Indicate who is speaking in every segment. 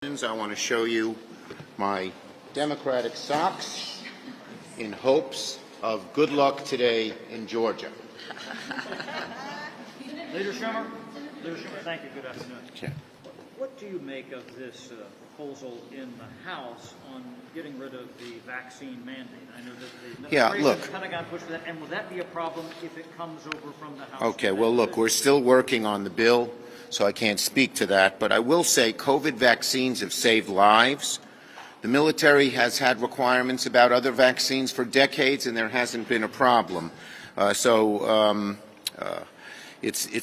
Speaker 1: I want to show you my Democratic socks in hopes of good luck today in Georgia.
Speaker 2: Leader Schumer, thank you. Good afternoon.
Speaker 1: Okay.
Speaker 2: What do you make of this proposal in the House on getting rid of the vaccine mandate? I know that the Pentagon pushed for that, and will that be a problem if it comes over from the House?
Speaker 1: Okay, well, look, we're still working on the bill, so I can't speak to that. But I will say COVID vaccines have saved lives. The military has had requirements about other vaccines for decades, and there hasn't been a problem. It's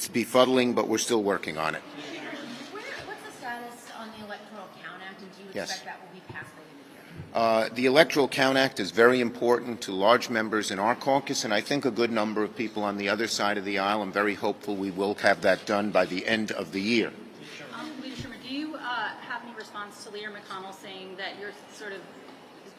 Speaker 1: befuddling, but we're still working on it.
Speaker 3: What's the status on the Electoral Count Act, and do you expect that will be passed by the end of the year?
Speaker 1: The Electoral Count Act is very important to large members in our caucus, and I think a good number of people on the other side of the aisle. I'm very hopeful we will have that done by the end of the year.
Speaker 3: Leader Schumer, do you have any response to Leader McConnell saying that your sort of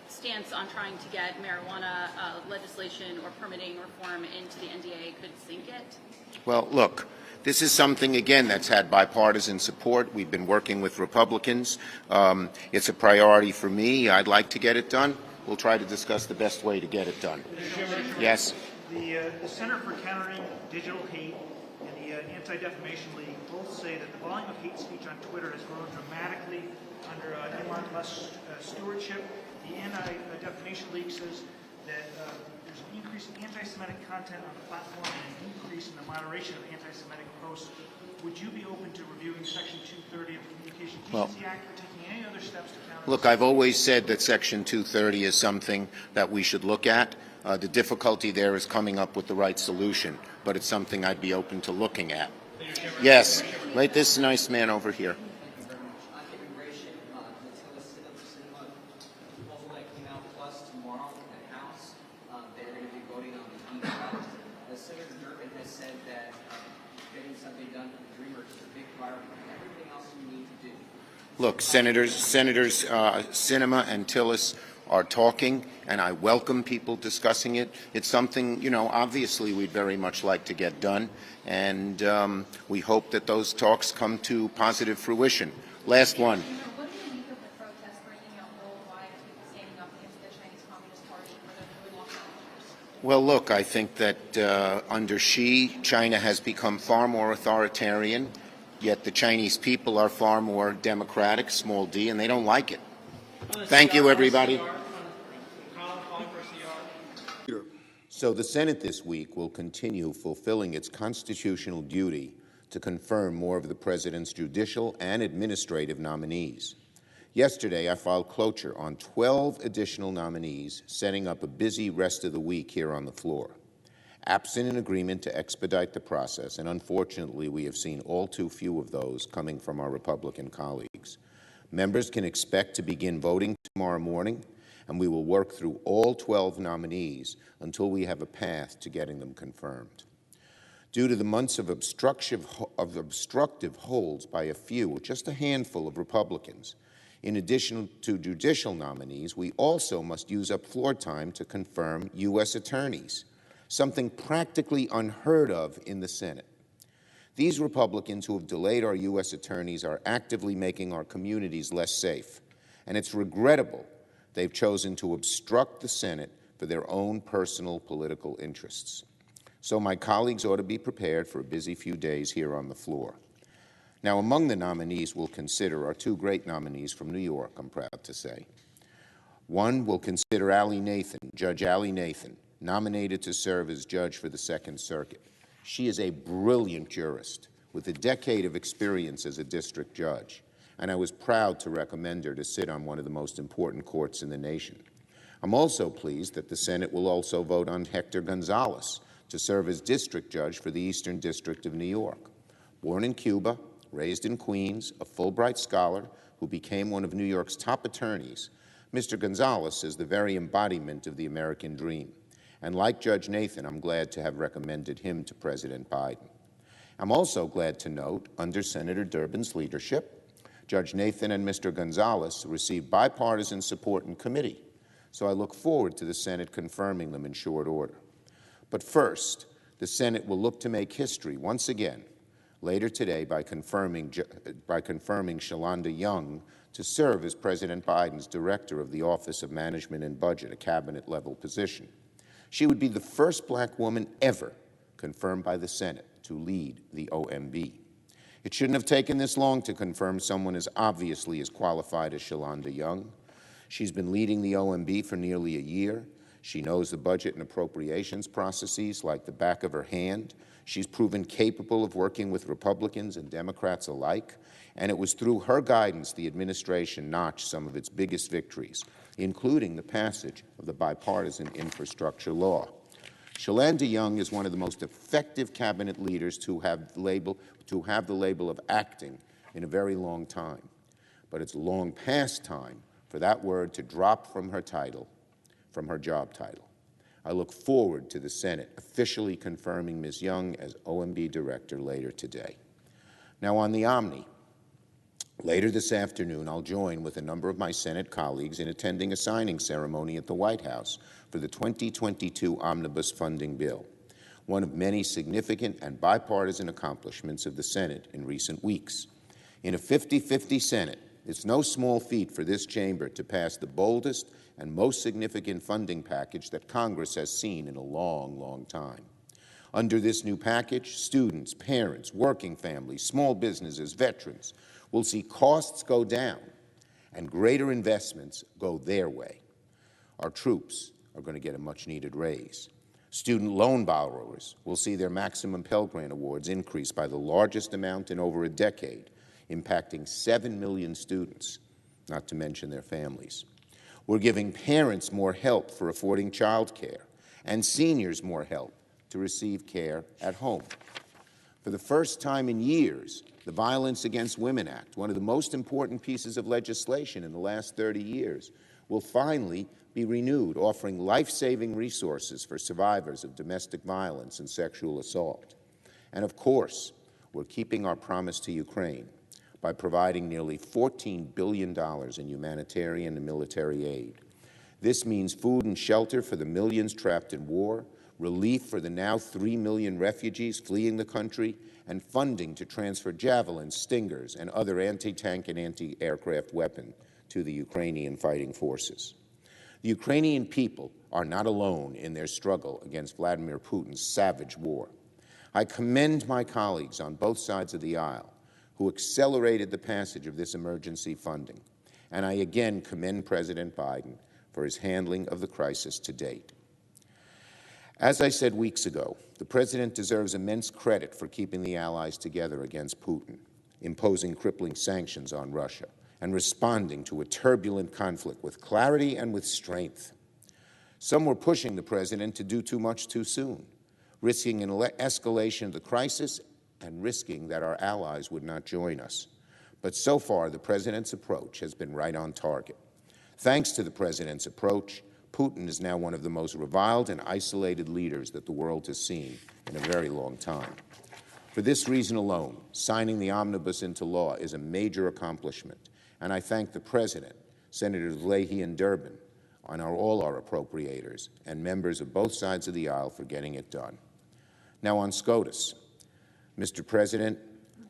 Speaker 3: stance on trying to get marijuana legislation or permitting reform into the NDA could sink it?
Speaker 1: Well, look, this is something, again, that's had bipartisan support. We've been working with Republicans. It's a priority for me. I'd like to get it done. We'll try to discuss the best way to get it done. Yes?
Speaker 4: The Center for Countering Digital Hate and the Anti-Defamation League both say that the volume of hate speech on Twitter has grown dramatically under Elon Musk's stewardship. The Anti-Defamation League says that there's an increase in anti-Semitic content on the platform and an increase in the moderation of anti-Semitic posts. Would you be open to reviewing Section 230 of the Communication Decency Act or taking any other steps to counter?
Speaker 1: Look, I've always said that Section 230 is something that we should look at. The difficulty there is coming up with the right solution, but it's something I'd be open to looking at. Yes. Right, this nice man over here. Look, Senators Sinema and Tillis are talking, and I welcome people discussing it. It's something, obviously we'd very much like to get done, and we hope that those talks come to positive fruition. Last one.
Speaker 3: What do you think of the protests breaking out worldwide, people standing up against the Chinese Communist Party for the new lockdown?
Speaker 1: Well, look, I think that under Xi, China has become far more authoritarian. Yet the Chinese people are far more democratic, small d, and they don't like it. Thank you, everybody. So the Senate this week will continue fulfilling its constitutional duty to confirm more of the president's judicial and administrative nominees. Yesterday, I filed cloture on 12 additional nominees, setting up a busy rest of the week here on the floor. Absent an agreement to expedite the process, and unfortunately we have seen all too few of those coming from our Republican colleagues, members can expect to begin voting tomorrow morning, and we will work through all 12 nominees until we have a path to getting them confirmed. Due to the months of obstructive holds by a few, just a handful of Republicans, in addition to judicial nominees, we also must use up floor time to confirm U.S. attorneys, something practically unheard of in the Senate. These Republicans who have delayed our U.S. attorneys are actively making our communities less safe, and it's regrettable they've chosen to obstruct the Senate for their own personal political interests. So my colleagues ought to be prepared for a busy few days here on the floor. Now, among the nominees we'll consider are two great nominees from New York, I'm proud to say. One, we'll consider Judge Allie Nathan, nominated to serve as judge for the Second Circuit. She is a brilliant jurist with a decade of experience as a district judge, and I was proud to recommend her to sit on one of the most important courts in the nation. I'm also pleased that the Senate will also vote on Hector Gonzalez to serve as district judge for the Eastern District of New York. Born in Cuba, raised in Queens, a Fulbright scholar who became one of New York's top attorneys, Mr. Gonzalez is the very embodiment of the American dream. And like Judge Nathan, I'm glad to have recommended him to President Biden. I'm also glad to note, under Senator Durbin's leadership, Judge Nathan and Mr. Gonzalez received bipartisan support in committee, so I look forward to the Senate confirming them in short order. But first, the Senate will look to make history once again later today by confirming Shalanda Young to serve as President Biden's director of the Office of Management and Budget, a cabinet-level position. She would be the first black woman ever confirmed by the Senate to lead the OMB. It shouldn't have taken this long to confirm someone as obviously as qualified as Shalonda Young. She's been leading the OMB for nearly a year. She knows the budget and appropriations processes like the back of her hand. She's proven capable of working with Republicans and Democrats alike, and it was through her guidance the administration notched some of its biggest victories, including the passage of the bipartisan infrastructure law. Shalonda Young is one of the most effective cabinet leaders to have the label of acting in a very long time. But it's long past time for that word to drop from her title, from her job title. I look forward to the Senate officially confirming Ms. Young as OMB director later today. Now on the Omni. Later this afternoon, I'll join with a number of my Senate colleagues in attending a signing ceremony at the White House for the 2022 Omnibus Funding Bill, one of many significant and bipartisan accomplishments of the Senate in recent weeks. In a 50-50 Senate, it's no small feat for this chamber to pass the boldest and most significant funding package that Congress has seen in a long, long time. Under this new package, students, parents, working families, small businesses, veterans will see costs go down and greater investments go their way. Our troops are going to get a much-needed raise. Student loan borrowers will see their maximum Pell Grant awards increase by the largest amount in over a decade, impacting 7 million students, not to mention their families. We're giving parents more help for affording child care and seniors more help to receive care at home. For the first time in years, the Violence Against Women Act, one of the most important pieces of legislation in the last 30 years, will finally be renewed, offering life-saving resources for survivors of domestic violence and sexual assault. And of course, we're keeping our promise to Ukraine by providing nearly $14 billion in humanitarian and military aid. This means food and shelter for the millions trapped in war, relief for the now 3 million refugees fleeing the country, and funding to transfer Javelins, Stingers, and other anti-tank and anti-aircraft weapons to the Ukrainian fighting forces. The Ukrainian people are not alone in their struggle against Vladimir Putin's savage war. I commend my colleagues on both sides of the aisle who accelerated the passage of this emergency funding, and I again commend President Biden for his handling of the crisis to date. As I said weeks ago, the President deserves immense credit for keeping the allies together against Putin, imposing crippling sanctions on Russia, and responding to a turbulent conflict with clarity and with strength. Some were pushing the President to do too much too soon, risking an escalation of the crisis and risking that our allies would not join us. But so far, the President's approach has been right on target. Thanks to the President's approach, Putin is now one of the most reviled and isolated leaders that the world has seen in a very long time. For this reason alone, signing the omnibus into law is a major accomplishment, and I thank the President, Senators Leahy and Durbin, and all our appropriators, and members of both sides of the aisle for getting it done. Now on SCOTUS. Mr. President,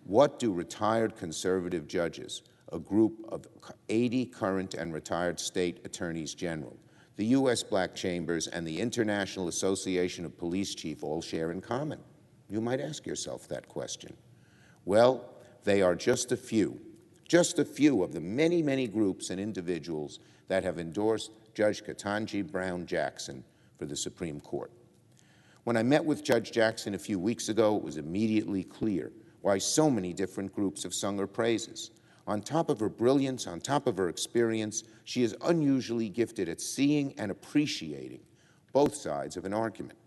Speaker 1: what do retired conservative judges, a group of 80 current and retired state attorneys general, the U.S. Black Chambers, and the International Association of Police Chiefs all share in common? You might ask yourself that question. Well, they are just a few of the many, many groups and individuals that have endorsed Judge Ketanji Brown Jackson for the Supreme Court. When I met with Judge Jackson a few weeks ago, it was immediately clear why so many different groups have sung her praises. On top of her brilliance, on top of her experience, she is unusually gifted at seeing and appreciating both sides of an argument.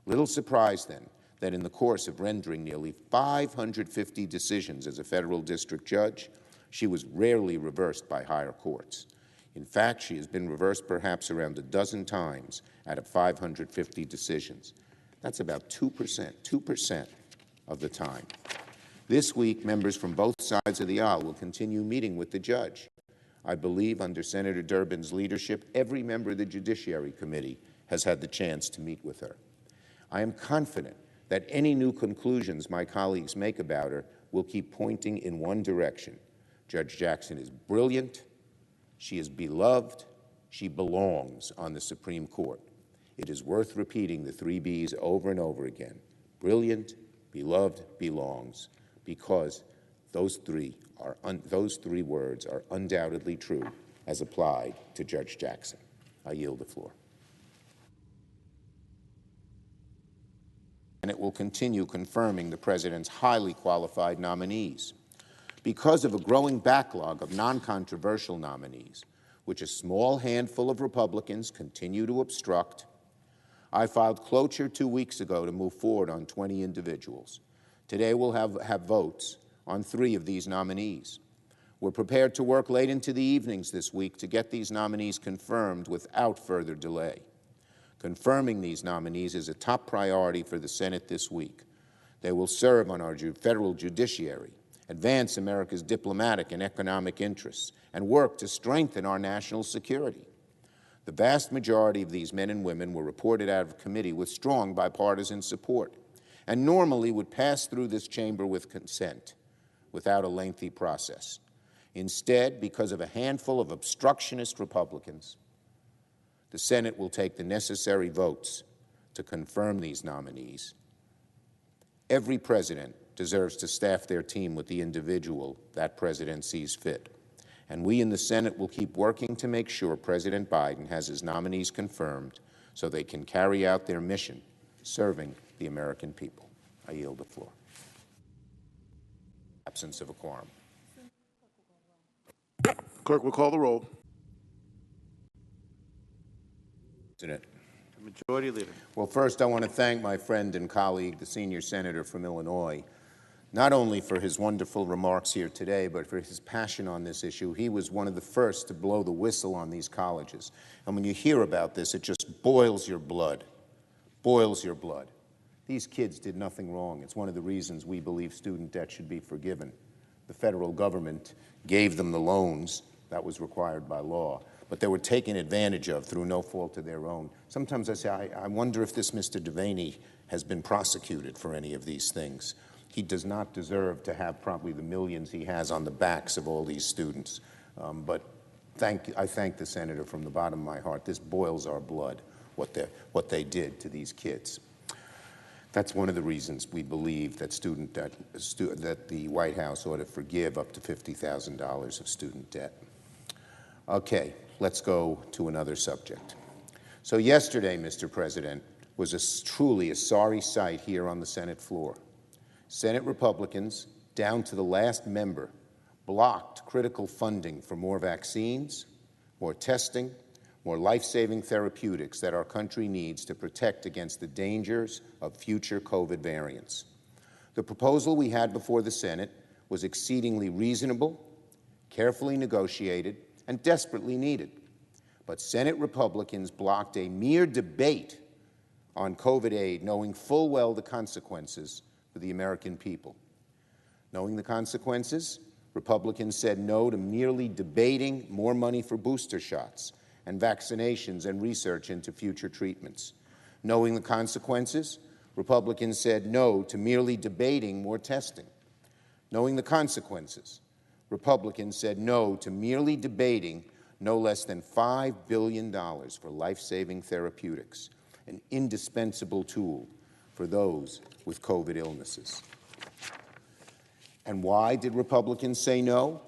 Speaker 1: Little surprise, then, that in the course of rendering nearly 550 decisions as a federal district judge, she was rarely reversed by higher courts. In fact, she has been reversed perhaps around a dozen times out of 550 decisions. That's about 2% of the time. This week, members from both sides of the aisle will continue meeting with the judge. I believe under Senator Durbin's leadership, every member of the Judiciary Committee has had the chance to meet with her. I am confident that any new conclusions my colleagues make about her will keep pointing in one direction, Judge Jackson is brilliant. She is beloved. She belongs on the Supreme Court. It is worth repeating the three B's over and over again. Brilliant, beloved, belongs, because those three words are undoubtedly true as applied to Judge Jackson. I yield the floor. And it will continue confirming the president's highly qualified nominees. Because of a growing backlog of non-controversial nominees, which a small handful of Republicans continue to obstruct, I filed cloture 2 weeks ago to move forward on 20 individuals. Today we'll have votes on 3 of these nominees. We're prepared to work late into the evenings this week to get these nominees confirmed without further delay. Confirming these nominees is a top priority for the Senate this week. They will serve on our federal judiciary, advance America's diplomatic and economic interests, and work to strengthen our national security. The vast majority of these men and women were reported out of committee with strong bipartisan support, and normally would pass through this chamber with consent, without a lengthy process. Instead, because of a handful of obstructionist Republicans, the Senate will take the necessary votes to confirm these nominees. Every president deserves to staff their team with the individual that president sees fit. And we in the Senate will keep working to make sure President Biden has his nominees confirmed so they can carry out their mission, serving the American people. I yield the floor. Absence of a quorum.
Speaker 5: Clerk will call the roll.
Speaker 1: President.
Speaker 5: Majority Leader.
Speaker 1: Well, first I want to thank my friend and colleague, the senior senator from Illinois, not only for his wonderful remarks here today, but for his passion on this issue. He was one of the first to blow the whistle on these colleges. And when you hear about this, it just boils your blood, boils your blood. These kids did nothing wrong. It's one of the reasons we believe student debt should be forgiven. The federal government gave them the loans that was required by law, but they were taken advantage of through no fault of their own. Sometimes I say, I wonder if this Mr. Devaney has been prosecuted for any of these things. He does not deserve to have probably the millions he has on the backs of all these students. But I thank the senator from the bottom of my heart. This boils our blood, what they did to these kids. That's one of the reasons we believe that that the White House ought to forgive up to $50,000 of student debt. Okay, let's go to another subject. So yesterday, Mr. President, was truly a sorry sight here on the Senate floor. Senate Republicans, down to the last member, blocked critical funding for more vaccines, more testing, more life-saving therapeutics that our country needs to protect against the dangers of future COVID variants. The proposal we had before the Senate was exceedingly reasonable, carefully negotiated, and desperately needed. But Senate Republicans blocked a mere debate on COVID aid, knowing full well the consequences for the American people. Knowing the consequences, Republicans said no to merely debating more money for booster shots and vaccinations and research into future treatments. Knowing the consequences, Republicans said no to merely debating more testing. Knowing the consequences, Republicans said no to merely debating no less than $5 billion for life-saving therapeutics, an indispensable tool for those with COVID illnesses. And why did Republicans say no?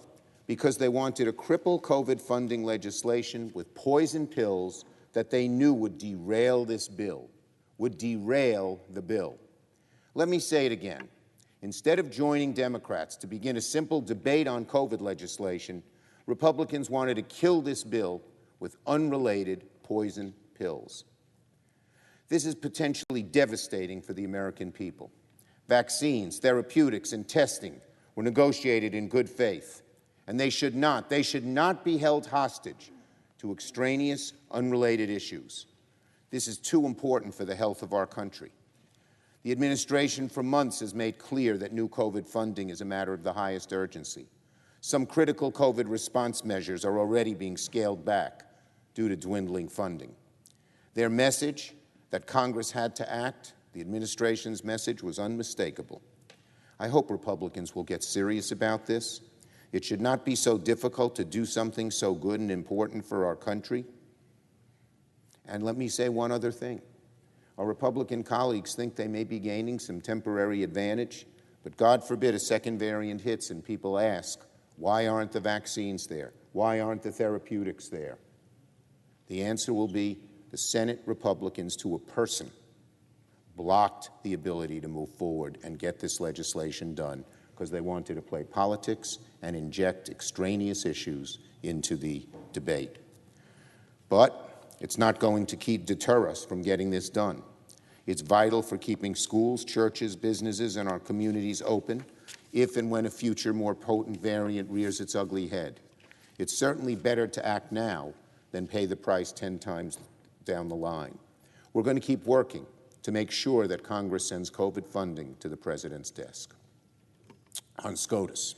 Speaker 1: Because they wanted to cripple COVID funding legislation with poison pills that they knew would derail this bill, would derail the bill. Let me say it again. Instead of joining Democrats to begin a simple debate on COVID legislation, Republicans wanted to kill this bill with unrelated poison pills. This is potentially devastating for the American people. Vaccines, therapeutics, and testing were negotiated in good faith, and they should not be held hostage to extraneous, unrelated issues. This is too important for the health of our country. The administration for months has made clear that new COVID funding is a matter of the highest urgency. Some critical COVID response measures are already being scaled back due to dwindling funding. Their message that Congress had to act, the administration's message, was unmistakable. I hope Republicans will get serious about this. It should not be so difficult to do something so good and important for our country. And let me say one other thing. Our Republican colleagues think they may be gaining some temporary advantage, but God forbid a second variant hits and people ask, why aren't the vaccines there? Why aren't the therapeutics there? The answer will be the Senate Republicans, to a person, blocked the ability to move forward and get this legislation done because they wanted to play politics and inject extraneous issues into the debate. But it's not going to deter us from getting this done. It's vital for keeping schools, churches, businesses, and our communities open if and when a future more potent variant rears its ugly head. It's certainly better to act now than pay the price 10 times down the line. We're going to keep working to make sure that Congress sends COVID funding to the President's desk. On SCOTUS,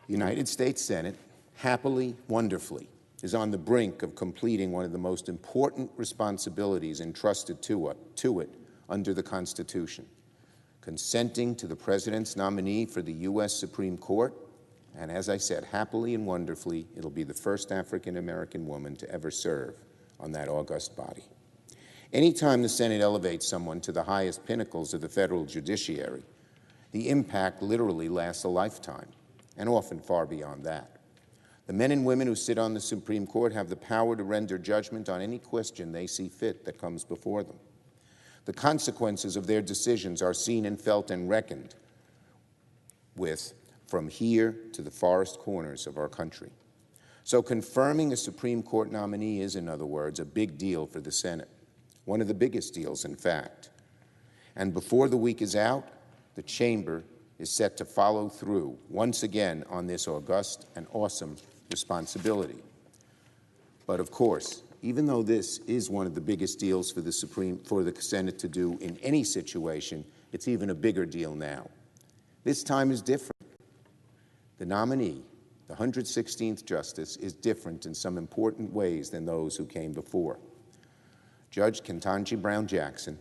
Speaker 1: the United States Senate, happily, wonderfully, is on the brink of completing one of the most important responsibilities entrusted to it under the Constitution, consenting to the President's nominee for the U.S. Supreme Court, and as I said, happily and wonderfully, it'll be the first African-American woman to ever serve on that august body. Anytime the Senate elevates someone to the highest pinnacles of the federal judiciary, the impact literally lasts a lifetime, and often far beyond that. The men and women who sit on the Supreme Court have the power to render judgment on any question they see fit that comes before them. The consequences of their decisions are seen and felt and reckoned with from here to the farthest corners of our country. So confirming a Supreme Court nominee is, in other words, a big deal for the Senate, one of the biggest deals, in fact. And before the week is out, the chamber is set to follow through once again on this august and awesome responsibility. But of course, even though this is one of the biggest deals for the Senate to do in any situation, it's even a bigger deal now. This time is different. The nominee, the 116th Justice, is different in some important ways than those who came before. Judge Ketanji Brown Jackson,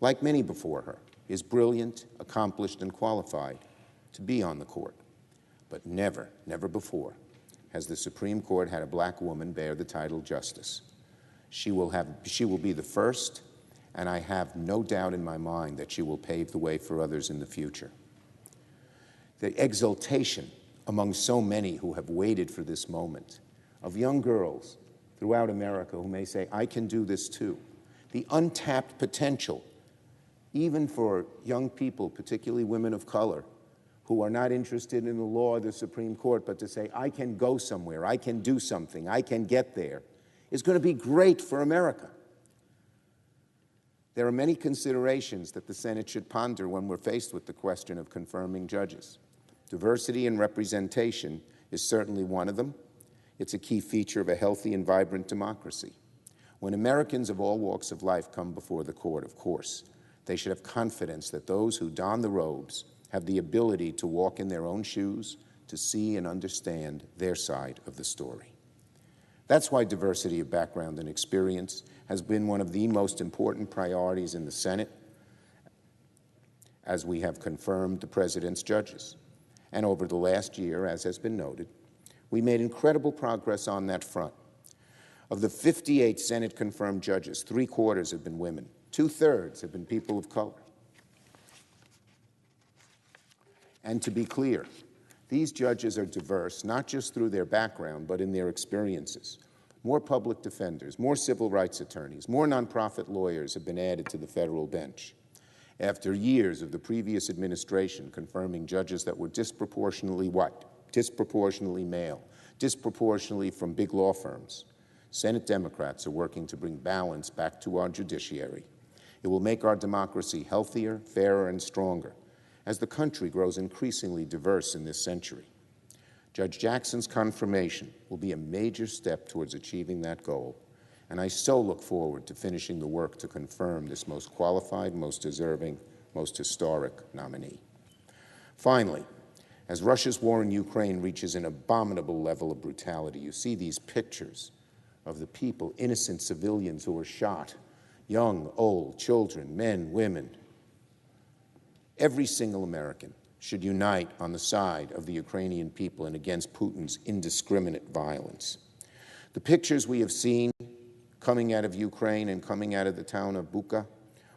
Speaker 1: like many before her, is brilliant, accomplished, and qualified to be on the court. But never, never before has the Supreme Court had a black woman bear the title Justice. She will be the first, and I have no doubt in my mind that she will pave the way for others in the future. The exultation among so many who have waited for this moment, of young girls throughout America who may say, I can do this too. The untapped potential, even for young people, particularly women of color, who are not interested in the law or the Supreme Court, but to say, I can go somewhere, I can do something, I can get there, is going to be great for America. There are many considerations that the Senate should ponder when we're faced with the question of confirming judges. Diversity and representation is certainly one of them. It's a key feature of a healthy and vibrant democracy. When Americans of all walks of life come before the court, of course, they should have confidence that those who don the robes have the ability to walk in their own shoes, to see and understand their side of the story. That's why diversity of background and experience has been one of the most important priorities in the Senate as we have confirmed the President's judges. And over the last year, as has been noted, we made incredible progress on that front. Of the 58 Senate-confirmed judges, 3/4 have been women. 2/3 have been people of color. And to be clear, these judges are diverse, not just through their background, but in their experiences. More public defenders, more civil rights attorneys, more nonprofit lawyers have been added to the federal bench. After years of the previous administration confirming judges that were disproportionately white, disproportionately male, disproportionately from big law firms, Senate Democrats are working to bring balance back to our judiciary. It will make our democracy healthier, fairer, and stronger as the country grows increasingly diverse in this century. Judge Jackson's confirmation will be a major step towards achieving that goal, and I so look forward to finishing the work to confirm this most qualified, most deserving, most historic nominee. Finally, as Russia's war in Ukraine reaches an abominable level of brutality, you see these pictures of the people, innocent civilians who were shot, young, old, children, men, women. Every single American should unite on the side of the Ukrainian people and against Putin's indiscriminate violence. The pictures we have seen coming out of Ukraine and coming out of the town of Bucha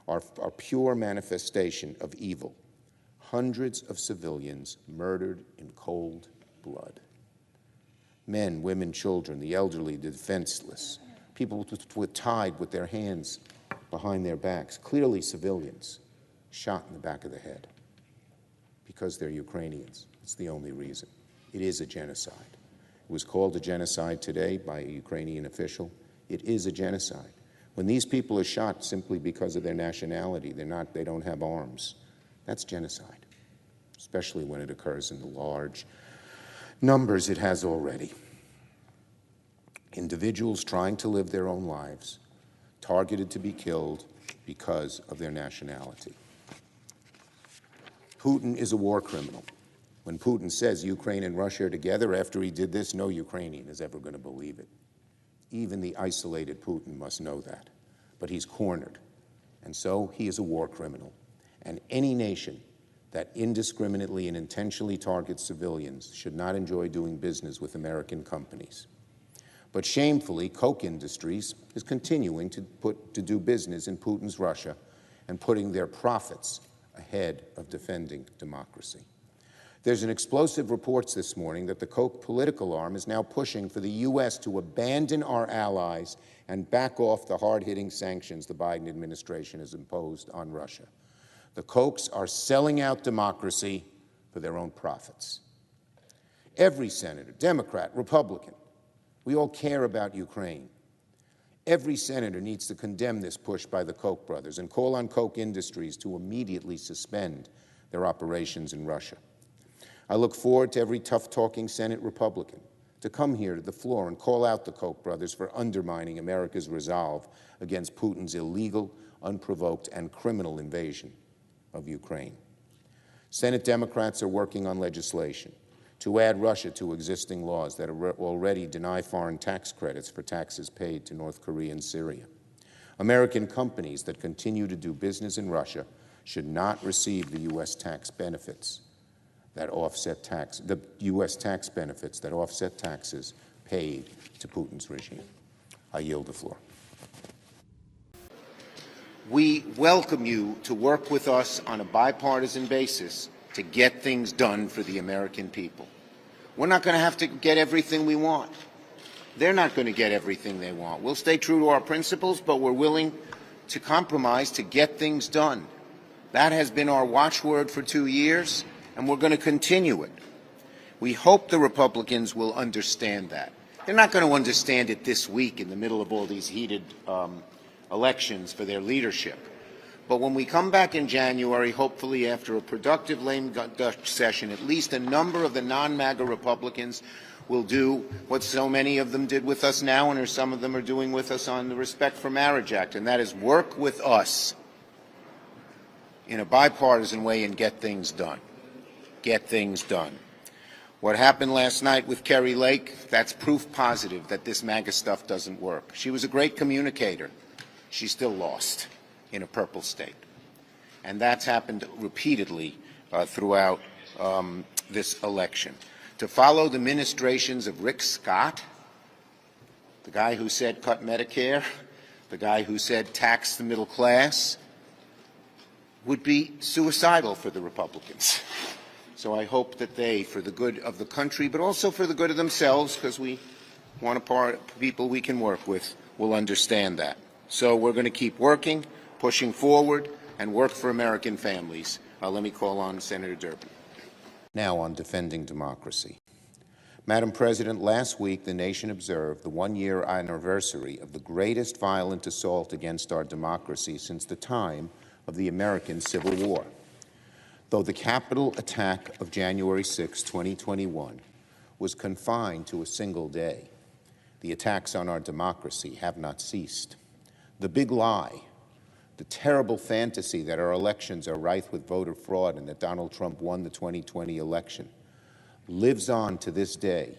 Speaker 1: are pure manifestation of evil. Hundreds of civilians murdered in cold blood. Men, women, children, the elderly, the defenseless, people tied with their hands behind their backs, clearly civilians, shot in the back of the head because they're Ukrainians. It's the only reason. It is a genocide. It was called a genocide today by a Ukrainian official. It is a genocide. When these people are shot simply because of their nationality, they don't have arms, that's genocide, especially when it occurs in the large numbers it has already. Individuals trying to live their own lives, targeted to be killed because of their nationality. Putin is a war criminal. When Putin says Ukraine and Russia are together after he did this, no Ukrainian is ever going to believe it. Even the isolated Putin must know that. But he's cornered. And so he is a war criminal. And any nation that indiscriminately and intentionally targets civilians should not enjoy doing business with American companies. But shamefully, Koch Industries is continuing to do business in Putin's Russia and putting their profits ahead of defending democracy. There's an explosive reports this morning that the Koch political arm is now pushing for the U.S. to abandon our allies and back off the hard-hitting sanctions the Biden administration has imposed on Russia. The Kochs are selling out democracy for their own profits. Every senator, Democrat, Republican, we all care about Ukraine. Every senator needs to condemn this push by the Koch brothers and call on Koch Industries to immediately suspend their operations in Russia. I look forward to every tough-talking Senate Republican to come here to the floor and call out the Koch brothers for undermining America's resolve against Putin's illegal, unprovoked, and criminal invasion of Ukraine. Senate Democrats are working on legislation to add Russia to existing laws that already deny foreign tax credits for taxes paid to North Korea and Syria. American companies that continue to do business in Russia should not receive the U.S. tax benefits that offset taxes paid to Putin's regime. I yield the floor. We welcome you to work with us on a bipartisan basis to get things done for the American people. We're not going to have to get everything we want. They're not going to get everything they want. We'll stay true to our principles, but we're willing to compromise to get things done. That has been our watchword for 2 years, and we're going to continue it. We hope the Republicans will understand that. They're not going to understand it this week in the middle of all these heated elections for their leadership. But when we come back in January, hopefully after a productive lame duck session, at least a number of the non-MAGA Republicans will do what so many of them did with us now, and some of them are doing with us on the Respect for Marriage Act, and that is work with us in a bipartisan way and get things done. Get things done. What happened last night with Kerry Lake, that's proof positive that this MAGA stuff doesn't work. She was a great communicator. She still lost in a purple state. And that's happened repeatedly throughout this election. To follow the ministrations of Rick Scott, the guy who said cut Medicare, the guy who said tax the middle class, would be suicidal for the Republicans. So I hope that they, for the good of the country, but also for the good of themselves, because we want people we can work with, will understand that. So we're going to keep working, pushing forward, and work for American families. Let me call on Senator Durbin. Now on defending democracy. Madam President, last week the nation observed the one-year anniversary of the greatest violent assault against our democracy since the time of the American Civil War. Though the Capitol attack of January 6, 2021 was confined to a single day, the attacks on our democracy have not ceased. The big lie, the terrible fantasy that our elections are rife with voter fraud and that Donald Trump won the 2020 election, lives on to this day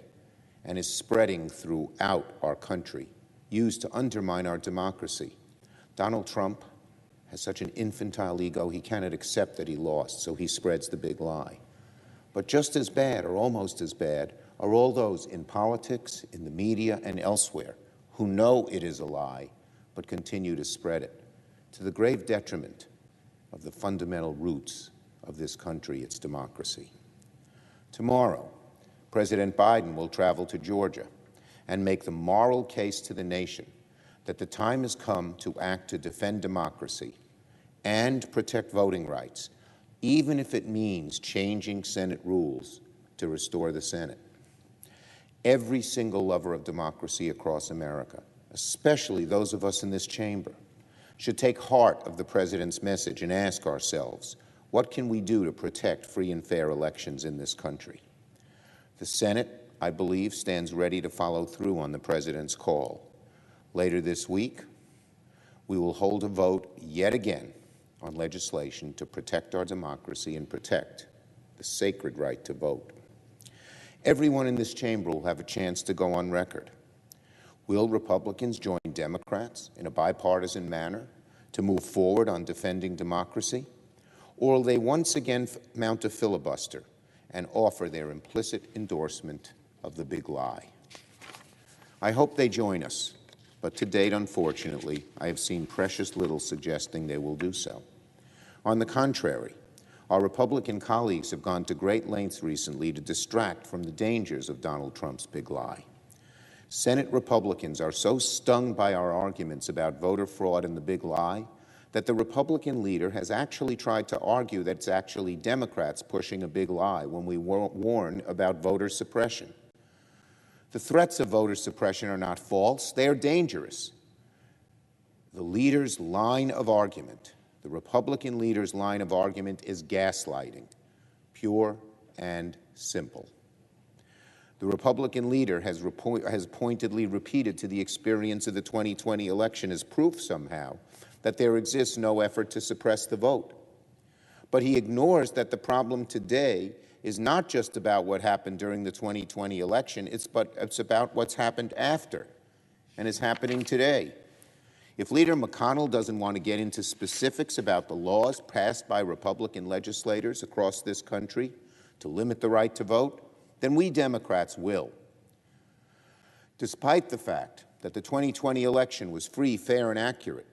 Speaker 1: and is spreading throughout our country, used to undermine our democracy. Donald Trump has such an infantile ego, he cannot accept that he lost, so he spreads the big lie. But just as bad, or almost as bad, are all those in politics, in the media, and elsewhere who know it is a lie but continue to spread it, to the grave detriment of the fundamental roots of this country, its democracy. Tomorrow, President Biden will travel to Georgia and make the moral case to the nation that the time has come to act to defend democracy and protect voting rights, even if it means changing Senate rules to restore the Senate. Every single lover of democracy across America, especially those of us in this chamber, should take heart of the President's message and ask ourselves, what can we do to protect free and fair elections in this country? The Senate, I believe, stands ready to follow through on the President's call. Later this week, we will hold a vote yet again on legislation to protect our democracy and protect the sacred right to vote. Everyone in this chamber will have a chance to go on record. Will Republicans join Democrats in a bipartisan manner to move forward on defending democracy? Or will they once again mount a filibuster and offer their implicit endorsement of the big lie? I hope they join us, but to date, unfortunately, I have seen precious little suggesting they will do so. On the contrary, our Republican colleagues have gone to great lengths recently to distract from the dangers of Donald Trump's big lie. Senate Republicans are so stung by our arguments about voter fraud and the big lie that the Republican leader has actually tried to argue that it's actually Democrats pushing a big lie when we warn about voter suppression. The threats of voter suppression are not false, they are dangerous. The leader's line of argument, the Republican leader's line of argument, is gaslighting, pure and simple. The Republican leader has pointedly repeated to the experience of the 2020 election as proof somehow that there exists no effort to suppress the vote. But he ignores that the problem today is not just about what happened during the 2020 election, it's about what's happened after and is happening today. If Leader McConnell doesn't want to get into specifics about the laws passed by Republican legislators across this country to limit the right to vote, then we Democrats will. Despite the fact that the 2020 election was free, fair, and accurate,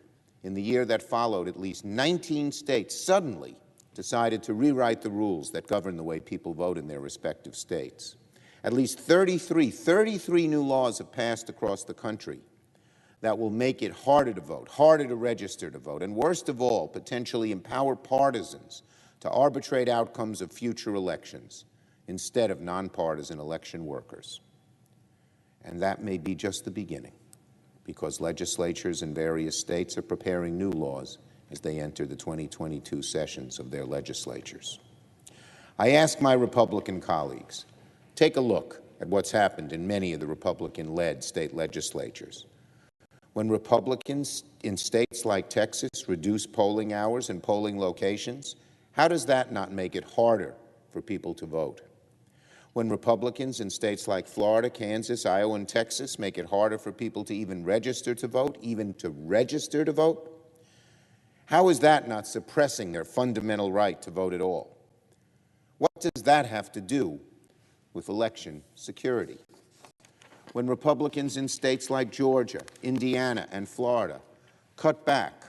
Speaker 1: in the year that followed, at least 19 states suddenly decided to rewrite the rules that govern the way people vote in their respective states. At least 33 new laws have passed across the country that will make it harder to vote, harder to register to vote, and worst of all, potentially empower partisans to arbitrate outcomes of future elections instead of nonpartisan election workers. And that may be just the beginning, because legislatures in various states are preparing new laws as they enter the 2022 sessions of their legislatures. I ask my Republican colleagues, take a look at what's happened in many of the Republican-led state legislatures. When Republicans in states like Texas reduce polling hours and polling locations, how does that not make it harder for people to vote? When Republicans in states like Florida, Kansas, Iowa, and Texas make it harder for people to even register to vote, how is that not suppressing their fundamental right to vote at all? What does that have to do with election security? When Republicans in states like Georgia, Indiana, and Florida cut back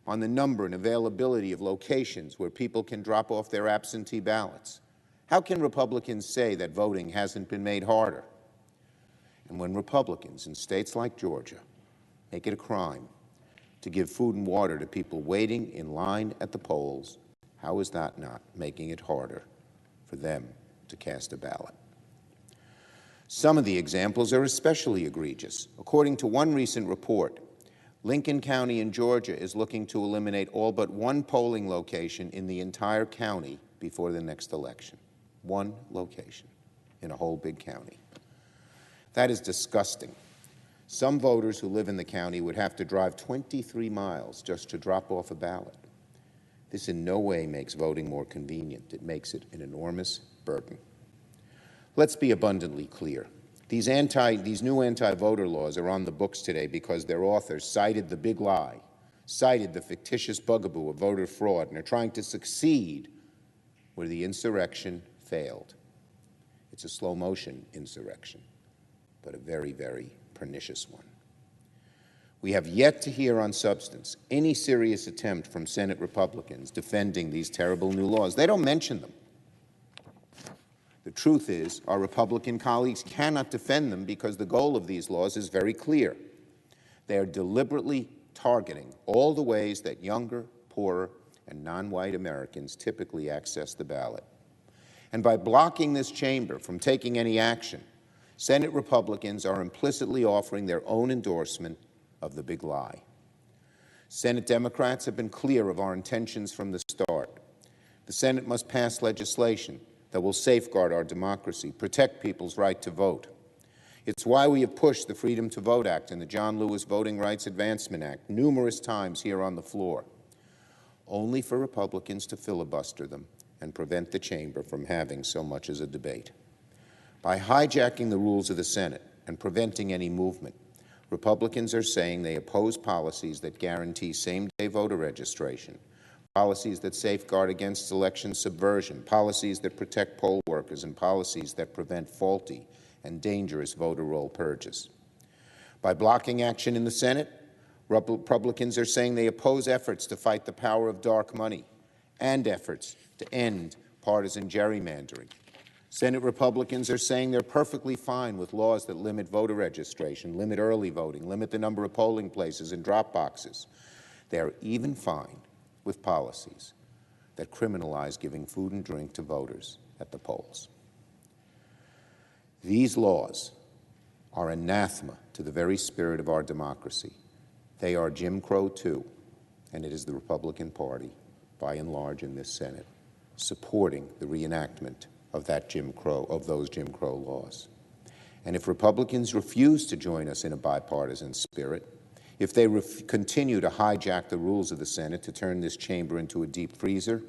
Speaker 1: on the number and availability of locations where people can drop off their absentee ballots, how can Republicans say that voting hasn't been made harder? And when Republicans in states like Georgia make it a crime to give food and water to people waiting in line at the polls, how is that not making it harder for them to cast a ballot? Some of the examples are especially egregious. According to one recent report, Lincoln County in Georgia is looking to eliminate all but one polling location in the entire county before the next election. One location in a whole big county. That is disgusting. Some voters who live in the county would have to drive 23 miles just to drop off a ballot. This in no way makes voting more convenient. It makes it an enormous burden. Let's be abundantly clear. These new anti-voter laws are on the books today because their authors cited the big lie, cited the fictitious bugaboo of voter fraud, and are trying to succeed where the insurrection failed. It's a slow-motion insurrection, but a very, very pernicious one. We have yet to hear on substance any serious attempt from Senate Republicans defending these terrible new laws. They don't mention them. The truth is, our Republican colleagues cannot defend them because the goal of these laws is very clear. They are deliberately targeting all the ways that younger, poorer, and non-white Americans typically access the ballot. And by blocking this chamber from taking any action, Senate Republicans are implicitly offering their own endorsement of the big lie. Senate Democrats have been clear of our intentions from the start. The Senate must pass legislation that will safeguard our democracy, protect people's right to vote. It's why we have pushed the Freedom to Vote Act and the John Lewis Voting Rights Advancement Act numerous times here on the floor, only for Republicans to filibuster them and prevent the chamber from having so much as a debate. By hijacking the rules of the Senate and preventing any movement, Republicans are saying they oppose policies that guarantee same-day voter registration, policies that safeguard against election subversion, policies that protect poll workers, and policies that prevent faulty and dangerous voter roll purges. By blocking action in the Senate, Republicans are saying they oppose efforts to fight the power of dark money and efforts to end partisan gerrymandering. Senate Republicans are saying they're perfectly fine with laws that limit voter registration, limit early voting, limit the number of polling places and drop boxes. They're even fine with policies that criminalize giving food and drink to voters at the polls. These laws are anathema to the very spirit of our democracy. They are Jim Crow too, and it is the Republican Party, by and large in this Senate, supporting the reenactment of those Jim Crow laws. And if Republicans refuse to join us in a bipartisan spirit, if they continue to hijack the rules of the Senate to turn this chamber into a deep freezer,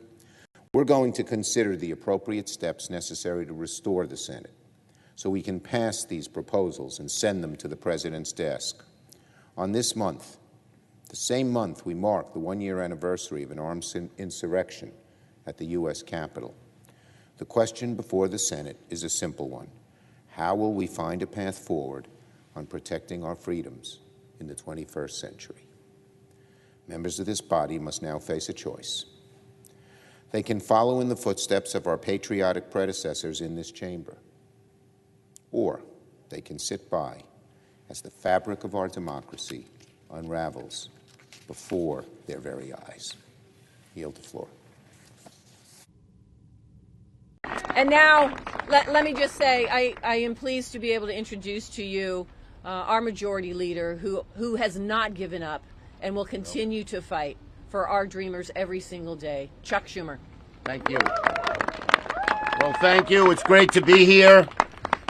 Speaker 1: we're going to consider the appropriate steps necessary to restore the Senate so we can pass these proposals and send them to the President's desk. On this month, the same month we mark the one-year anniversary of an armed insurrection at the U.S. Capitol, the question before the Senate is a simple one. How will we find a path forward on protecting our freedoms in the 21st century? Members of this body must now face a choice. They can follow in the footsteps of our patriotic predecessors in this chamber, or they can sit by as the fabric of our democracy unravels before their very eyes. I yield the floor.
Speaker 6: And now, let me just say, I am pleased to be able to introduce to you our majority leader who has not given up and will continue to fight for our dreamers every single day, Chuck Schumer.
Speaker 7: Thank you. Well, thank you. It's great to be here.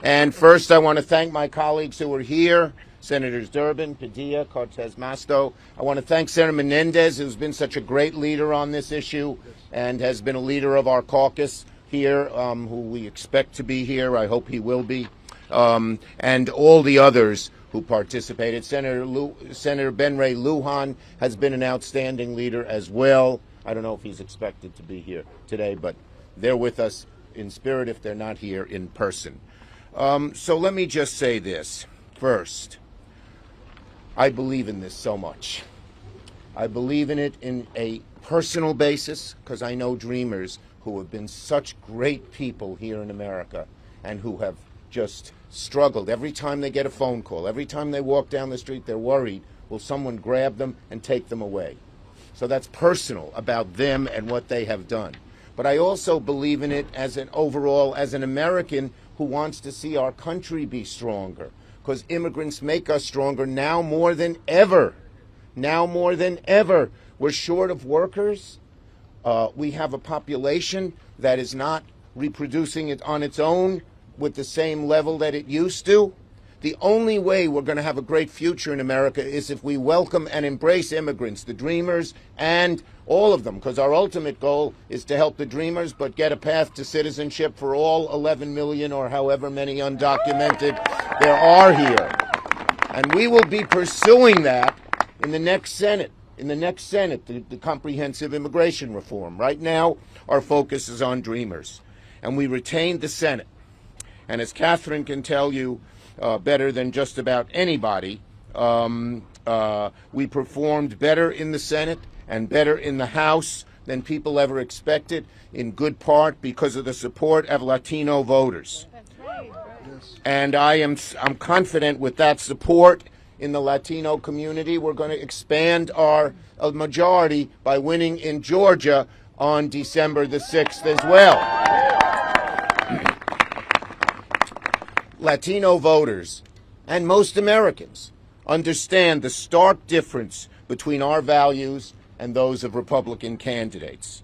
Speaker 7: And first, I want to thank my colleagues who are here, Senators Durbin, Padilla, Cortez Masto. I want to thank Senator Menendez, who's been such a great leader on this issue and has been a leader of our caucus here, who we expect to be here. I hope he will be. And all the others who participated. Senator Ben Ray Lujan has been an outstanding leader as well. I don't know if he's expected to be here today, but they're with us in spirit if they're not here in person. So let me just say this first. I believe in this so much. I believe in it in a personal basis because I know dreamers who have been such great people here in America and who have just struggled. Every time they get a phone call, every time they walk down the street, they're worried, will someone grab them and take them away? So that's personal about them and what they have done. But I also believe in it as an overall, as an American who wants to see our country be stronger, because immigrants make us stronger now more than ever. Now more than ever. We're short of workers. We have a population that is not reproducing it on its own with the same level that it used to. The only way we're going to have a great future in America is if we welcome and embrace immigrants, the dreamers, and all of them, because our ultimate goal is to help the dreamers, but get a path to citizenship for all 11 million or however many undocumented there are here. And we will be pursuing that in the next Senate. The comprehensive immigration reform. Right now, our focus is on dreamers. and we retained the Senate. And as Catherine can tell you better than just about anybody, we performed better in the Senate and better in the House than people ever expected, in good part because of the support of Latino voters. And I'm confident with that support in the Latino community, we're going to expand our majority by winning in Georgia on December the 6th as well. Latino voters and most Americans understand the stark difference between our values and those of Republican candidates.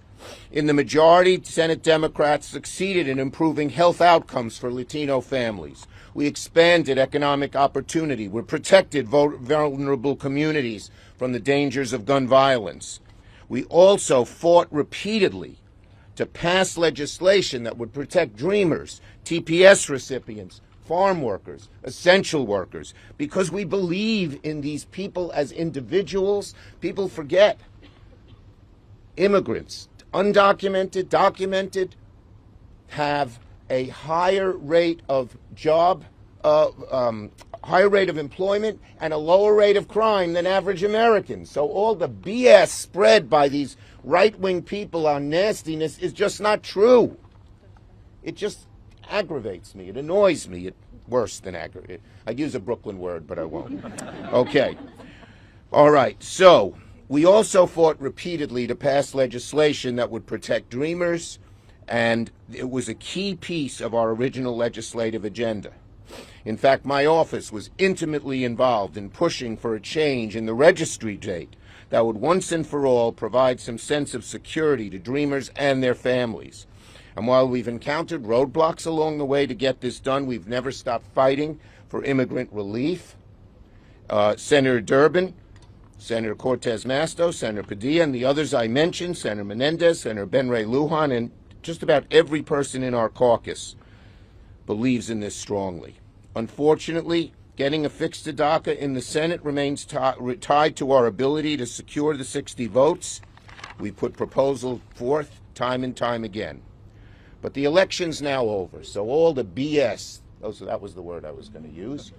Speaker 7: In the majority, Senate Democrats succeeded in improving health outcomes for Latino families. We expanded economic opportunity. We protected vulnerable communities from the dangers of gun violence. We also fought repeatedly to pass legislation that would protect dreamers, TPS recipients, farm workers, essential workers, because we believe in these people as individuals. People forget. Immigrants, undocumented, documented, have a higher rate of higher rate of employment and a lower rate of crime than average Americans. So all the BS spread by these right-wing people on nastiness is just not true. It just aggravates me. It annoys me. It's worse than aggravate. I'd use a Brooklyn word, but I won't. Okay. All right. So we also fought repeatedly to pass legislation that would protect dreamers, and it was a key piece of our original legislative agenda. In fact, my office was intimately involved in pushing for a change in the registry date that would once and for all provide some sense of security to dreamers and their families. And while we've encountered roadblocks along the way to get this done, we've never stopped fighting for immigrant relief. Senator Durbin, Senator Cortez Masto, Senator Padilla, and the others I mentioned, Senator Menendez, Senator Ben Ray Lujan, and just about every person in our caucus believes in this strongly. Unfortunately, getting a fix to DACA in the Senate remains tied to our ability to secure the 60 votes. We put proposals forth time and time again. But the election's now over, so all the BS, that was the word I was going to use,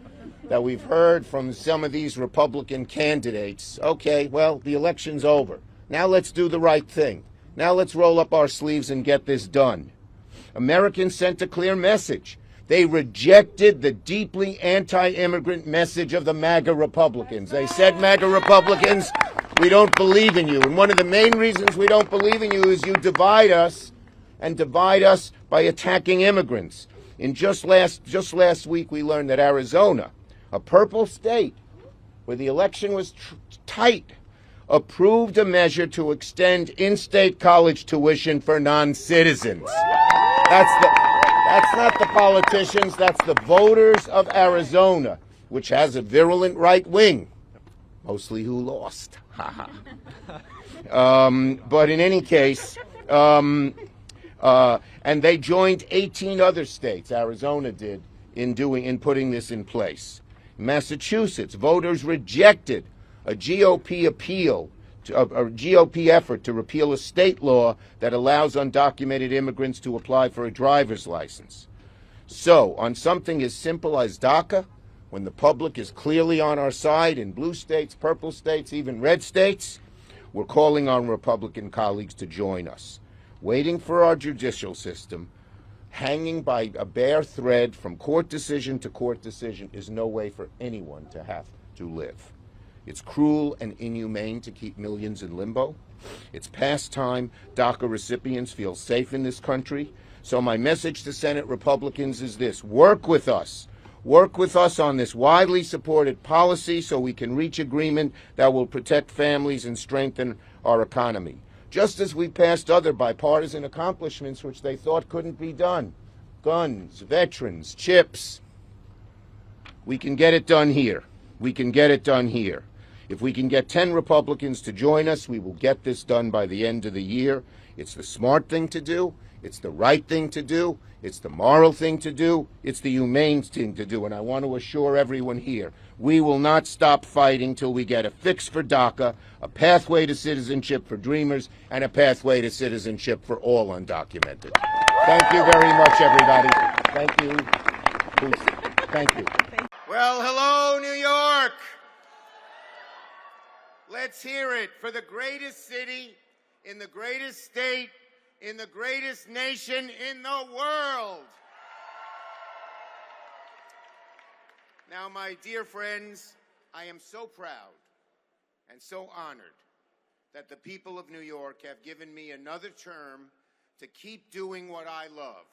Speaker 7: that we've heard from some of these Republican candidates, okay, well, the election's over. Now let's do the right thing. Now let's roll up our sleeves and get this done. Americans sent a clear message. They rejected the deeply anti-immigrant message of the MAGA Republicans. They said, MAGA Republicans, we don't believe in you. And one of the main reasons we don't believe in you is you divide us, and divide us by attacking immigrants. In just last week, we learned that Arizona, a purple state where the election was tight, approved a measure to extend in-state college tuition for non-citizens. That's not the politicians, that's the voters of Arizona, which has a virulent right wing, mostly who lost. But in any case, and they joined 18 other states, Arizona did, in putting this in place. Massachusetts, voters rejected a GOP effort to repeal a state law that allows undocumented immigrants to apply for a driver's license. So, on something as simple as DACA, when the public is clearly on our side in blue states, purple states, even red states, we're calling on Republican colleagues to join us. Waiting for our judicial system, hanging by a bare thread from court decision to court decision, is no way for anyone to have to live. It's cruel and inhumane to keep millions in limbo. It's past time DACA recipients feel safe in this country. So my message to Senate Republicans is this: work with us. Work with us on this widely supported policy so we can reach agreement that will protect families and strengthen our economy. Just as we passed other bipartisan accomplishments which they thought couldn't be done. Guns, veterans, chips. We can get it done here. We can get it done here. If we can get 10 Republicans to join us, we will get this done by the end of the year. It's the smart thing to do. It's the right thing to do. It's the moral thing to do. It's the humane thing to do. And I want to assure everyone here, we will not stop fighting till we get a fix for DACA, a pathway to citizenship for dreamers, and a pathway to citizenship for all undocumented. Thank you very much, everybody. Thank you. Thank you. Well, hello, New York. Let's hear it for the greatest city in the greatest state in the greatest nation in the world. Now, my dear friends, I am so proud and so honored that the people of New York have given me another term to keep doing what I love,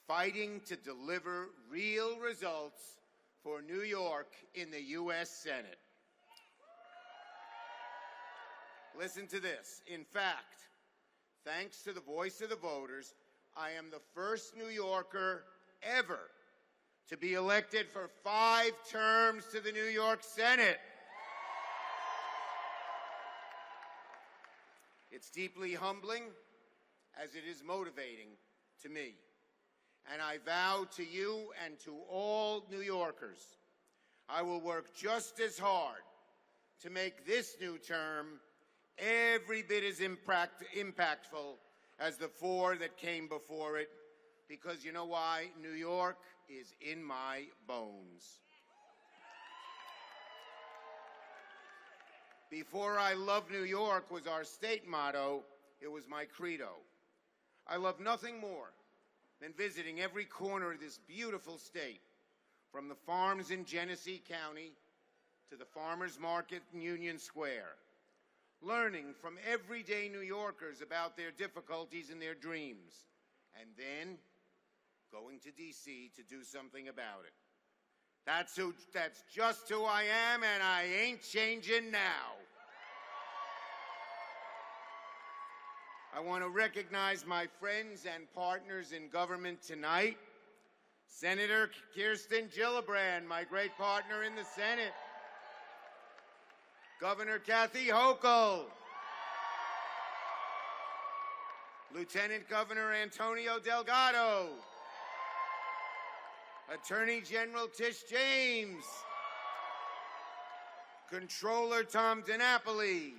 Speaker 7: fighting to deliver real results for New York in the U.S. Senate. Listen to this. In fact, thanks to the voice of the voters, I am the first New Yorker ever to be elected for 5 terms to the New York Senate. It's deeply humbling, as it is motivating to me. And I vow to you and to all New Yorkers, I will work just as hard to make this new term every bit as impactful as the 4 that came before it, because you know why? New York is in my bones. Before I Love New York was our state motto, it was my credo. I love nothing more than visiting every corner of this beautiful state, from the farms in Genesee County to the farmers market in Union Square, learning from everyday New Yorkers about their difficulties and their dreams, and then going to D.C. to do something about it. That's just who I am, and I ain't changing now. I want to recognize my friends and partners in government tonight. Senator Kirsten Gillibrand, my great partner in the Senate. Governor Kathy Hochul. Lieutenant Governor Antonio Delgado. Attorney General Tish James. Controller Tom DiNapoli.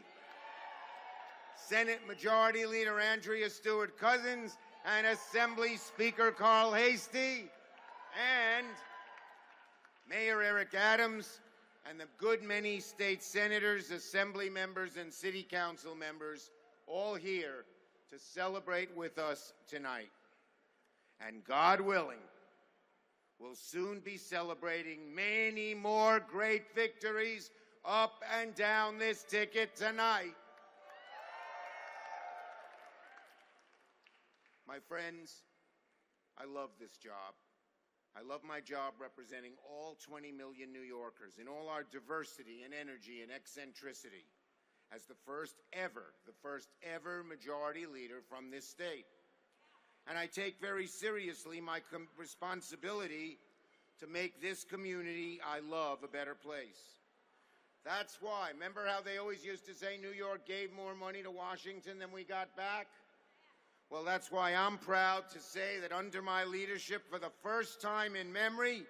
Speaker 7: Senate Majority Leader Andrea Stewart-Cousins, and Assembly Speaker Carl Hastie, and Mayor Eric Adams, and the good many state senators, assembly members, and city council members, all here to celebrate with us tonight. And God willing, we'll soon be celebrating many more great victories up and down this ticket tonight. My friends, I love this job. I love my job representing all 20 million New Yorkers in all our diversity and energy and eccentricity as the first ever majority leader from this state. And I take very seriously my responsibility to make this community I love a better place. That's why, remember how they always used to say New York gave more money to Washington than we got back? Well, that's why I'm proud to say that under my leadership, for the first time in memory,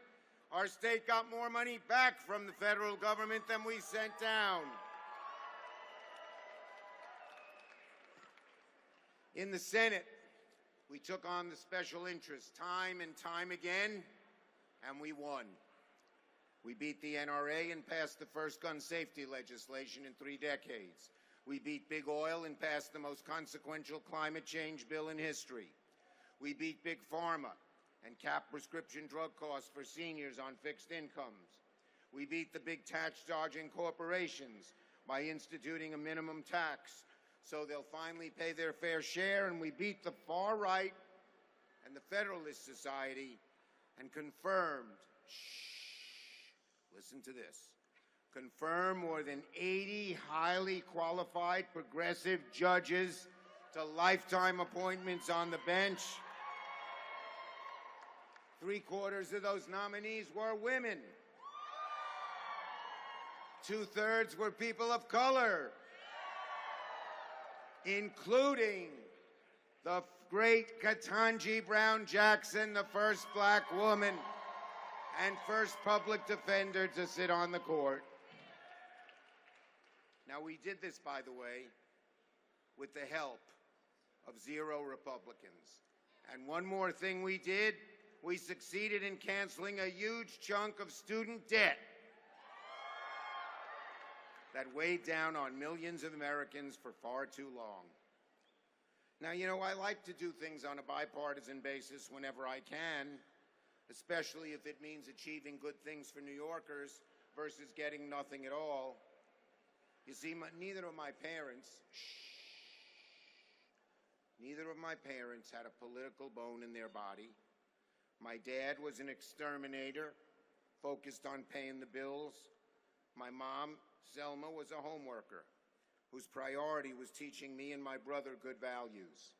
Speaker 7: our state got more money back from the federal government than we sent down. In the Senate, we took on the special interests time and time again, and we won. We beat the NRA and passed the first gun safety legislation in 3 decades. We beat big oil and passed the most consequential climate change bill in history. We beat big pharma and capped prescription drug costs for seniors on fixed incomes. We beat the big tax-dodging corporations by instituting a minimum tax so they'll finally pay their fair share. And we beat the far right and the Federalist Society and confirmed, listen to this, confirm more than 80 highly qualified progressive judges to lifetime appointments on the bench. 3/4 of those nominees were women. 2/3 were people of color, including the great Ketanji Brown Jackson, the first black woman and first public defender to sit on the court. Now, we did this, by the way, with the help of 0 Republicans. And one more thing we did, we succeeded in canceling a huge chunk of student debt that weighed down on millions of Americans for far too long. Now, you know, I like to do things on a bipartisan basis whenever I can, especially if it means achieving good things for New Yorkers versus getting nothing at all. You see, neither of my parents had a political bone in their body. My dad was an exterminator, focused on paying the bills. My mom, Selma, was a home worker, whose priority was teaching me and my brother good values.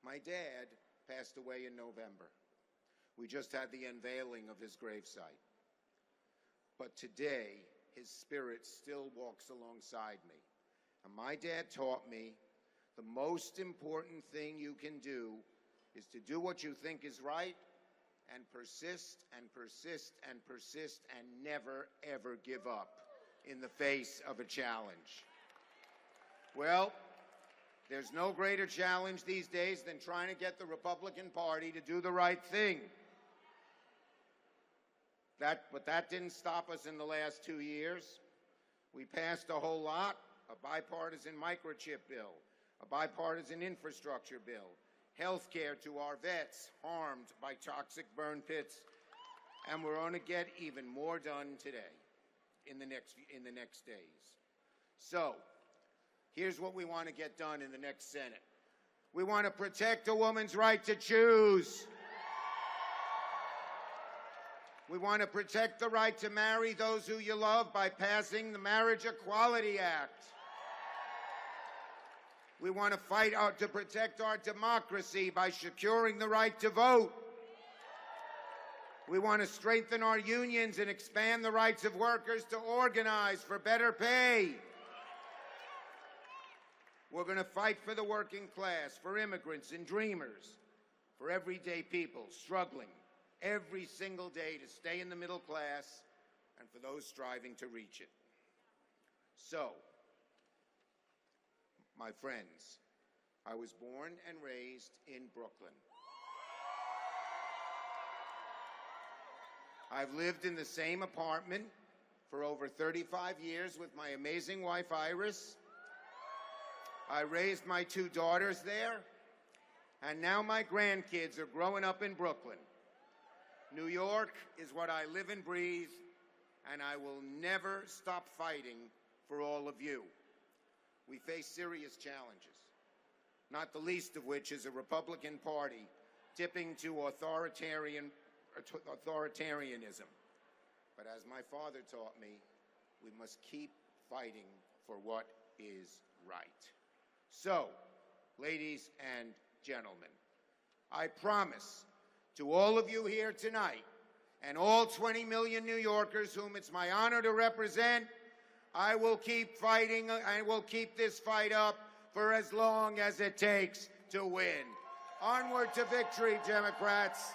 Speaker 7: My dad passed away in November. We just had the unveiling of his gravesite. But today, his spirit still walks alongside me. And my dad taught me the most important thing you can do is to do what you think is right and persist and persist and persist and never, ever give up in the face of a challenge. Well, there's no greater challenge these days than trying to get the Republican Party to do the right thing. But that didn't stop us in the last 2 years. We passed a whole lot, a bipartisan microchip bill, a bipartisan infrastructure bill, health care to our vets harmed by toxic burn pits, and we're going to get even more done today in the next days. So, here's what we want to get done in the next Senate. We want to protect a woman's right to choose. We want to protect the right to marry those who you love by passing the Marriage Equality Act. We want to fight to protect our democracy by securing the right to vote. We want to strengthen our unions and expand the rights of workers to organize for better pay. We're going to fight for the working class, for immigrants and dreamers, for everyday people struggling every single day to stay in the middle class, and for those striving to reach it. So, my friends, I was born and raised in Brooklyn. I've lived in the same apartment for over 35 years with my amazing wife, Iris. I raised my 2 daughters there, and now my grandkids are growing up in Brooklyn. New York is what I live and breathe, and I will never stop fighting for all of you. We face serious challenges, not the least of which is a Republican Party tipping to authoritarianism. But as my father taught me, we must keep fighting for what is right. So, ladies and gentlemen, I promise to all of you here tonight and all 20 million New Yorkers whom it's my honor to represent, I will keep fighting. I will keep this fight up for as long as it takes to win. Onward to victory, Democrats.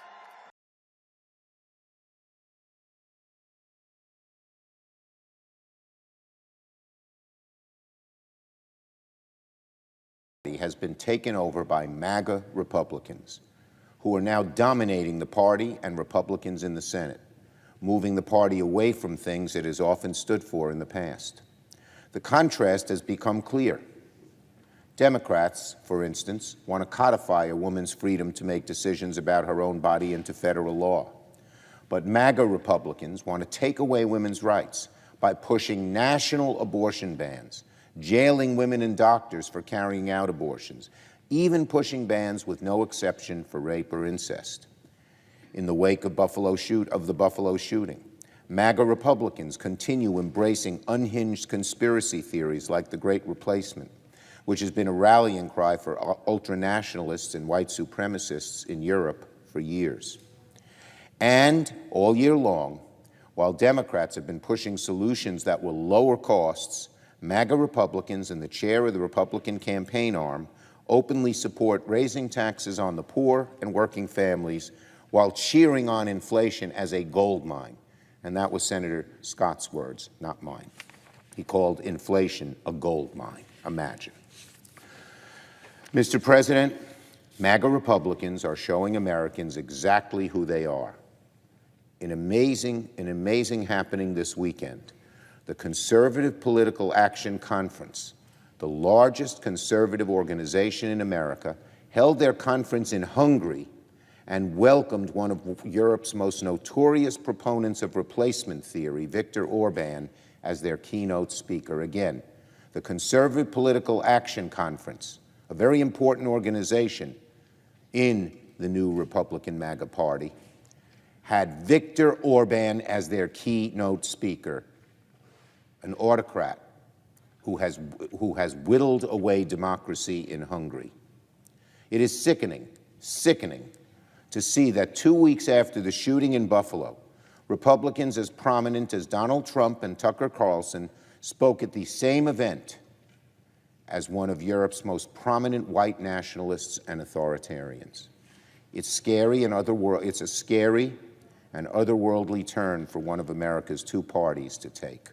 Speaker 1: Has been taken over by MAGA Republicans, who are now dominating the party and Republicans in the Senate, moving the party away from things it has often stood for in the past. The contrast has become clear. Democrats, for instance, want to codify a woman's freedom to make decisions about her own body into federal law. But MAGA Republicans want to take away women's rights by pushing national abortion bans, jailing women and doctors for carrying out abortions, even pushing bans with no exception for rape or incest. In the wake of the Buffalo shooting, MAGA Republicans continue embracing unhinged conspiracy theories like the Great Replacement, which has been a rallying cry for ultranationalists and white supremacists in Europe for years. And all year long, while Democrats have been pushing solutions that will lower costs, MAGA Republicans and the chair of the Republican campaign arm openly support raising taxes on the poor and working families while cheering on inflation as a gold mine. And that was Senator Scott's words, not mine. He called inflation a gold mine. Imagine. Mr. President, MAGA Republicans are showing Americans exactly who they are. An amazing happening this weekend. The Conservative Political Action Conference, the largest conservative organization in America, held their conference in Hungary and welcomed one of Europe's most notorious proponents of replacement theory, Viktor Orban, as their keynote speaker. Again, the Conservative Political Action Conference, a very important organization in the new Republican MAGA Party, had Viktor Orban as their keynote speaker, an autocrat who has whittled away democracy in Hungary. It is sickening to see that 2 weeks after the shooting in Buffalo, Republicans as prominent as Donald Trump and Tucker Carlson spoke at the same event as one of Europe's most prominent white nationalists and authoritarians. It's a scary and otherworldly turn for one of America's two parties to take.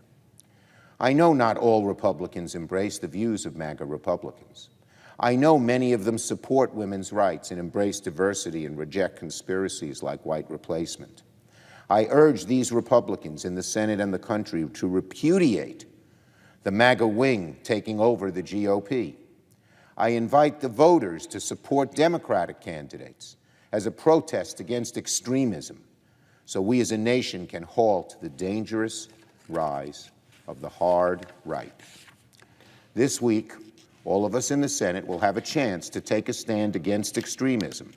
Speaker 1: I know not all Republicans embrace the views of MAGA Republicans. I know many of them support women's rights and embrace diversity and reject conspiracies like white replacement. I urge these Republicans in the Senate and the country to repudiate the MAGA wing taking over the GOP. I invite the voters to support Democratic candidates as a protest against extremism, so we as a nation can halt the dangerous rise of the hard right. This week, all of us in the Senate will have a chance to take a stand against extremism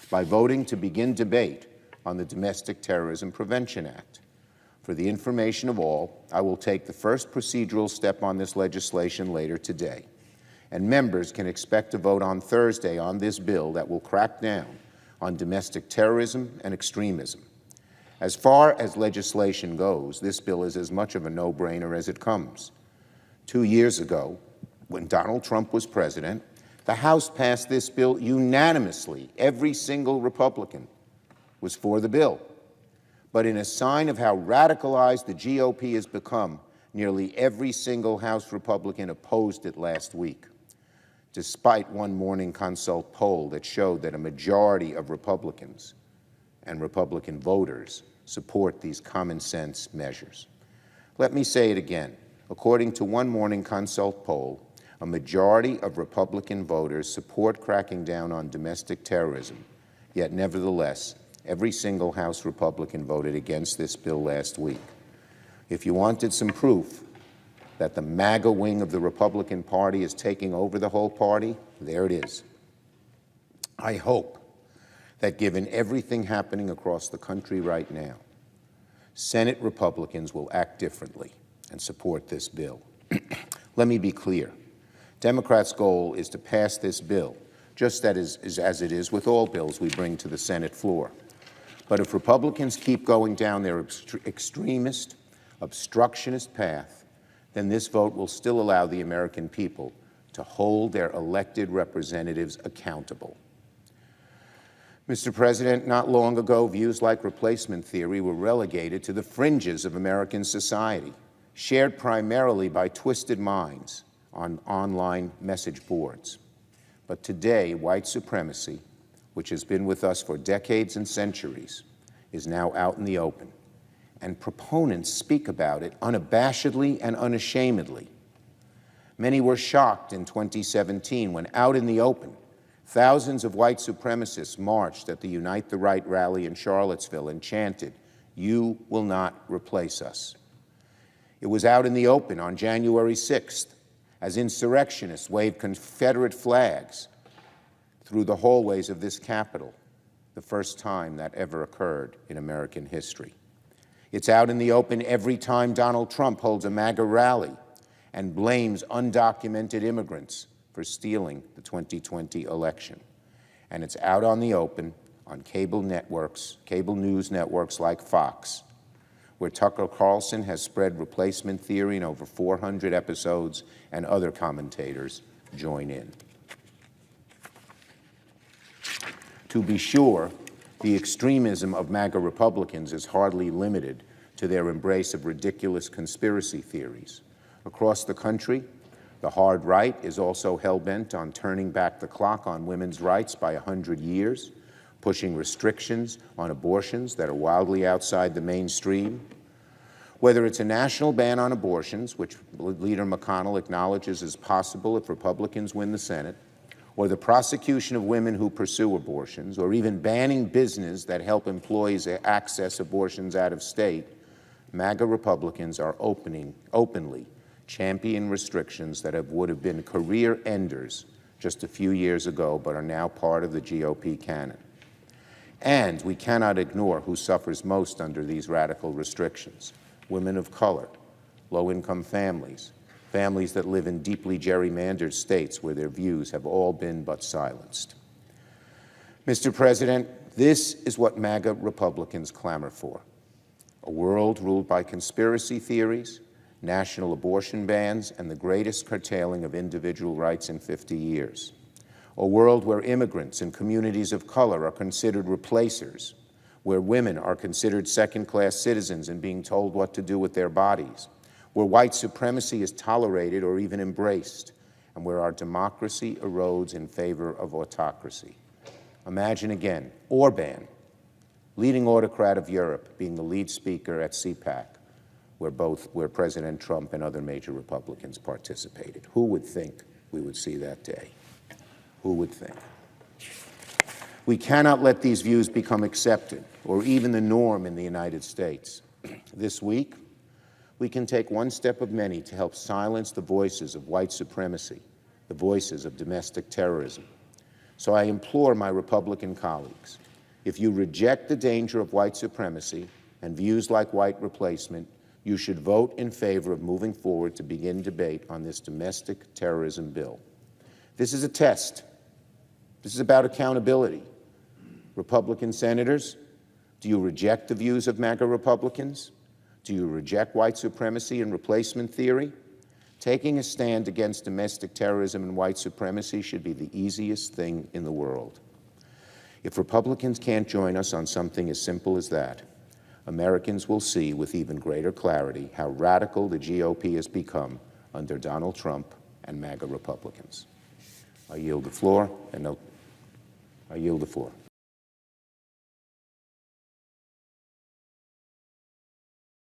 Speaker 1: by voting to begin debate on the Domestic Terrorism Prevention Act. For the information of all, I will take the first procedural step on this legislation later today, and members can expect to vote on Thursday on this bill that will crack down on domestic terrorism and extremism. As far as legislation goes, this bill is as much of a no-brainer as it comes. 2 years ago, when Donald Trump was president, the House passed this bill unanimously. Every single Republican was for the bill. But in a sign of how radicalized the GOP has become, nearly every single House Republican opposed it last week, despite one Morning Consult poll that showed that a majority of Republicans and Republican voters support these common-sense measures. Let me say it again. According to one Morning Consult poll, a majority of Republican voters support cracking down on domestic terrorism, yet nevertheless, every single House Republican voted against this bill last week. If you wanted some proof that the MAGA wing of the Republican Party is taking over the whole party, there it is. I hope that given everything happening across the country right now, Senate Republicans will act differently and support this bill. Let me be clear. Democrats' goal is to pass this bill, just as it is with all bills we bring to the Senate floor. But if Republicans keep going down their extremist, obstructionist path, then this vote will still allow the American people to hold their elected representatives accountable. Mr. President, not long ago, views like replacement theory were relegated to the fringes of American society, shared primarily by twisted minds on online message boards. But today, white supremacy, which has been with us for decades and centuries, is now out in the open, and proponents speak about it unabashedly and unashamedly. Many were shocked in 2017 when, out in the open, thousands of white supremacists marched at the Unite the Right rally in Charlottesville and chanted, "You will not replace us." It was out in the open on January 6th as insurrectionists waved Confederate flags through the hallways of this Capitol, the first time that ever occurred in American history. It's out in the open every time Donald Trump holds a MAGA rally and blames undocumented immigrants for stealing the 2020 election. And it's out on the open on cable networks, cable news networks like Fox, where Tucker Carlson has spread replacement theory in over 400 episodes, and other commentators join in. To be sure, the extremism of MAGA Republicans is hardly limited to their embrace of ridiculous conspiracy theories. Across the country, the hard right is also hell-bent on turning back the clock on women's rights by 100 years, pushing restrictions on abortions that are wildly outside the mainstream. Whether it's a national ban on abortions, which Leader McConnell acknowledges is possible if Republicans win the Senate, or the prosecution of women who pursue abortions, or even banning business that help employees access abortions out of state, MAGA Republicans are openly champion restrictions that would have been career enders just a few years ago, but are now part of the GOP canon. And we cannot ignore who suffers most under these radical restrictions: women of color, low-income families, families that live in deeply gerrymandered states where their views have all been but silenced. Mr. President, this is what MAGA Republicans clamor for: a world ruled by conspiracy theories, national abortion bans, and the greatest curtailing of individual rights in 50 years. A world where immigrants and communities of color are considered replacers, where women are considered second-class citizens and being told what to do with their bodies, where white supremacy is tolerated or even embraced, and where our democracy erodes in favor of autocracy. Imagine again Orban, leading autocrat of Europe, being the lead speaker at CPAC, where President Trump and other major Republicans participated. Who would think we would see that day? Who would think? We cannot let these views become accepted or even the norm in the United States. This week, we can take one step of many to help silence the voices of white supremacy, the voices of domestic terrorism. So I implore my Republican colleagues, if you reject the danger of white supremacy and views like white replacement, you should vote in favor of moving forward to begin debate on this domestic terrorism bill. This is a test. This is about accountability. Republican senators, do you reject the views of MAGA Republicans? Do you reject white supremacy and replacement theory? Taking a stand against domestic terrorism and white supremacy should be the easiest thing in the world. If Republicans can't join us on something as simple as that, Americans will see with even greater clarity how radical the GOP has become under Donald Trump and MAGA Republicans. I yield the floor.